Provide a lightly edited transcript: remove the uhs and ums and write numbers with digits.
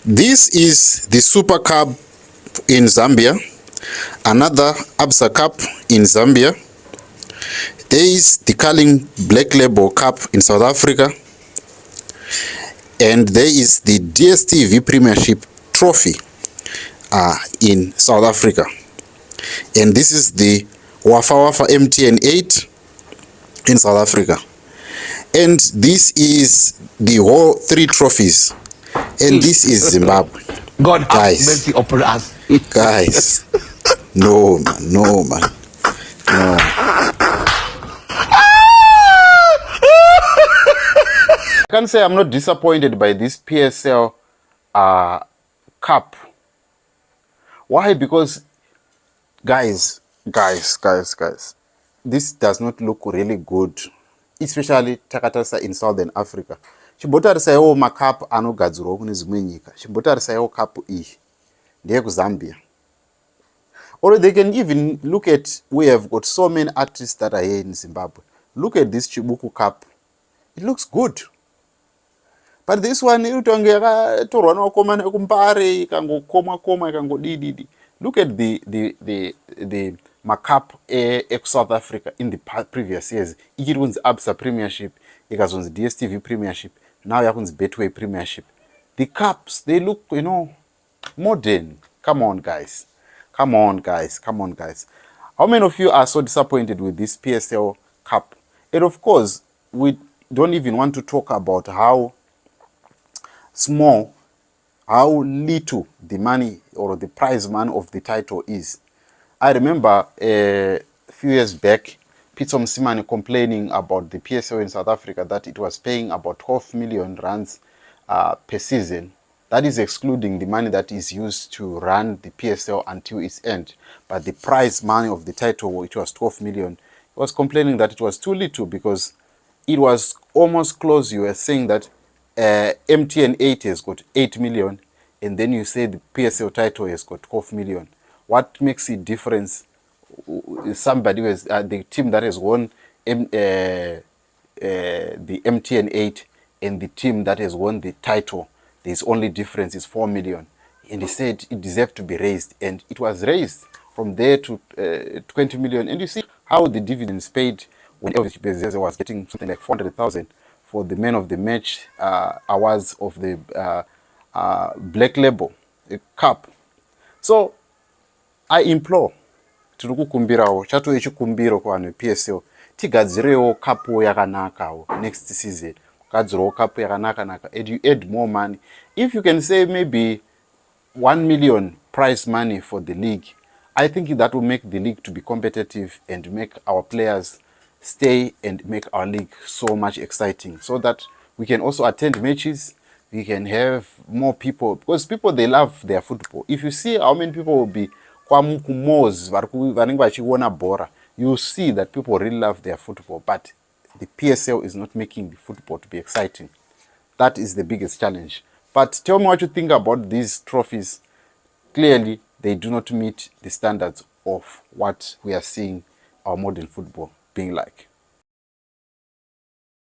This is the Super Cup in Zambia, another Absa Cup in Zambia. There is the Carling Black Label Cup in South Africa, and there is the DStv Premiership Trophy in South Africa. And this is the Wafa Wafa MTN 8 in South Africa. And this is the whole 3 trophies. And this is Zimbabwe. God have mercy upon us. Guys, no man, no man, no. I can't say I'm not disappointed by this PSL cup. Why? Because guys, this does not look really good, especially takatarisa in Southern Africa. Chimbotarisa yewo macup anogadzirwa kune dzimwe nyika. Chimbotarisa yewo cup iyi ndeye kuZambia. Or they can even look at, we have got so many artists that are here in Zimbabwe. Look at this Chibuku Cup. It looks good. But this one, look at the Macup ex South Africa in the previous years. It was Absa Premiership, it was the DStv Premiership, now it was Betway Premiership. The cups, they look, you know, modern. Come on, guys. Come on, guys. Come on, guys. How many of you are so disappointed with this PSL Cup? And of course, we don't even want to talk about how small, how little the money or the prize money of the title is. I remember a few years back, Pitso Msimani complaining about the PSL in South Africa, that it was paying about 12 million rands per season. That is excluding the money that is used to run the PSL until its end. But the prize money of the title, which was 12 million, he was complaining that it was too little because it was almost close. You were saying that MTN 8 has got 8 million, and then you say the PSL title has got 12 million. What makes it difference? Somebody who has the team that has won the MTN 8 and the team that has won the title, there's only difference is 4 million. And he said it deserved to be raised, and it was raised from there to 20 million. And you see how the dividends paid when Elvis Bezos was getting something like 400,000 for the man of the match awards of the Black Label Cup. So I implore tiri kukumbirawo chatowe chikumbiro kuvanhu PSL tigadzirewo cup yakanakawo next season, gadzirewo cup yakanaka, and you add more money. If you can say maybe 1 million prize money for the league, I think that will make the league to be competitive and make our players stay and make our league so much exciting, so that we can also attend matches, we can have more people, because people, they love their football. If you see how many people will be you see that people really love their football, but the PSL is not making the football to be exciting. That is the biggest challenge. But tell me what you think about these trophies. Clearly, they do not meet the standards of what we are seeing our modern football being like.